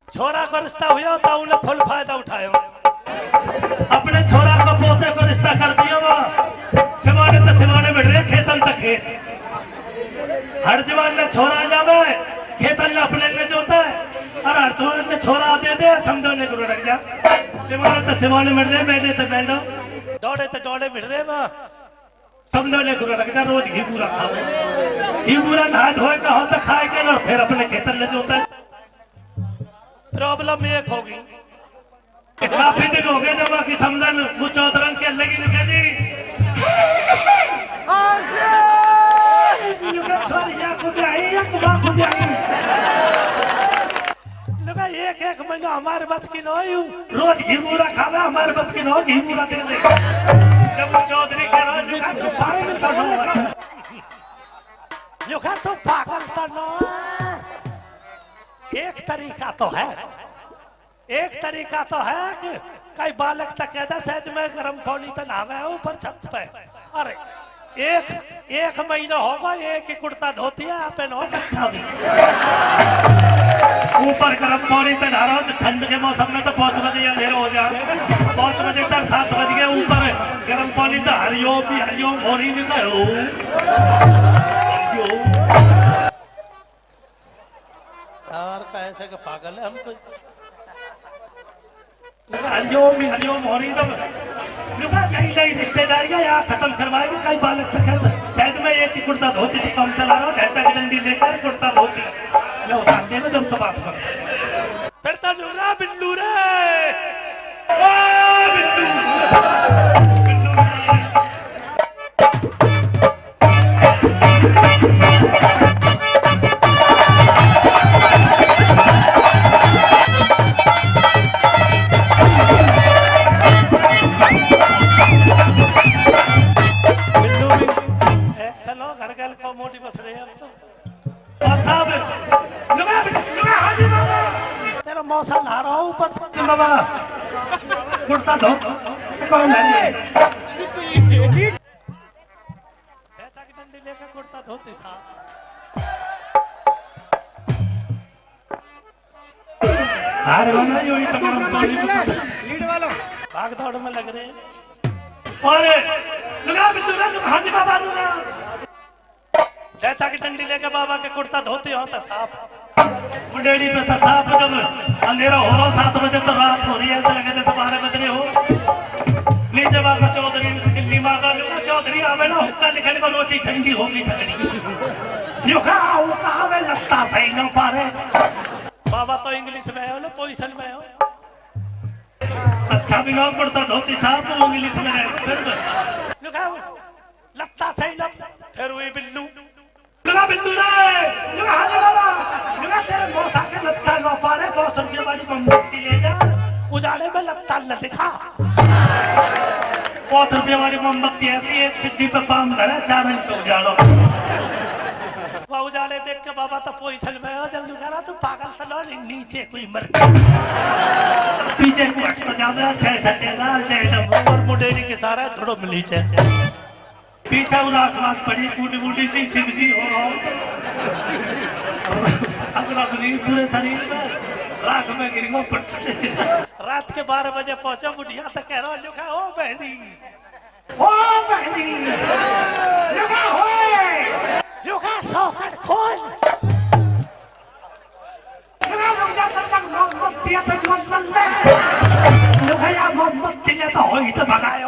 छोरा को रिश्ता हुआ तो उन्हें फुल फायदा उठाया। अपने छोरा को पोते को रिश्ता कर दिया वो सिवाने तो सिवाने बैठ रहे खेतन तक खेत। हर जवान ने छोरा जावे खेतन ने अपने में जोता है और हर जवान ने छोरा दे दे समझोने को लग जा। सिवाने तो सिवाने बैठ रहे बैठे तो बैठो दौड़े तो दौड़े बैठ रहे वहाँ समझोने को लग जा। रोज घी पूरा खावे घी पूरा नहा धोए का हो तो खाए के और फिर अपने खेतन ने जोता है। प्रॉब्लम एक होगी काफी दिन हो गए जब बाकी समझन वो चौधरन के लगी निकल जी एक एक महीना हमारे बस की न हो रोज घी मूरा खाना हमारे बस की न हो घी मूरा दे दे जब वो चौधरी के रोज तो पागल तो एक तरीका तो है कि कई बालक तक कहता सहज में गर्म पानी तो नहावे ऊपर छत पे। अरे एक महीना होगा एक ही कुर्ता धोती है आप ऊपर गर्म पानी तो नहा रहा ठंड के मौसम में तो 5 बजे अंधेरा हो जाए 5 बजे तक 7 बज गए ऊपर गर्म पानी तो हरिओम भी हरिओम हो रही नहीं यार कैसे का पागल है हमको हरिओम हो रही तो कहीं नई रिश्तेदारियां यहाँ खत्म करवाएगी। कई बालक तक शायद मैं एक ही कुर्ता धोती थी कम चला रहा हूँ ढैचा की डंडी लेकर कुर्ता धोती मैं उतार देना जब तो बात कर फिर तो नुरा बिल्लू रे मौसम नहा रहा हूँ ऊपर बाबा कुर्ता धो कौन है डंडी लेकर कुर्ता धोती साहब भाग दौड़ में लग रहे और हाजी बाबा जैसा की डंडी लेकर बाबा के कुर्ता धोती होता साफ मुंडेड़ी पे साफ जब अंधेरा हो रहा 7 बजे तो रात हो रही है ऐसा लगे जैसे 12 बज रहे हो नीचे बाबा चौधरी दिल्ली मांगा चौधरी आवे ना हुक्का निकल को रोटी ठंडी होगी ठंडी लगता सही न पारे बाबा तो इंग्लिश में हो ना पोजिशन में हो अच्छा भी ना पड़ता धोती साहब इंग्लिश में लगता सही न फिर हुई बिल्लू बिल्लू तेरे मौसा के लगता न पारे 500 रुपये वाली मोमबत्ती ले जा उजाड़े में लगता न दिखा 500 रुपये वाली मोमबत्ती ऐसी एक सिद्धि पे काम करे 4 मिनट पे उजाड़ो वह उजाड़े देख के बाबा तो पोजिशन में हो जब करा तू पागल तो लो नीचे कोई मर पीछे को हट तो जावे और मुंडेरी के सारा थोड़ो नीचे पीछे राख राख पड़ी बूढ़ी बूढ़ी सी शिवजी हो पूरे शरीर में राख में गिरी रात के 12 बजे पहुंचे बुढ़िया तो कह रहा लिखा ओ बहनी लिखा सौखट खोल मोमबत्ती तो हो ही तो भगाया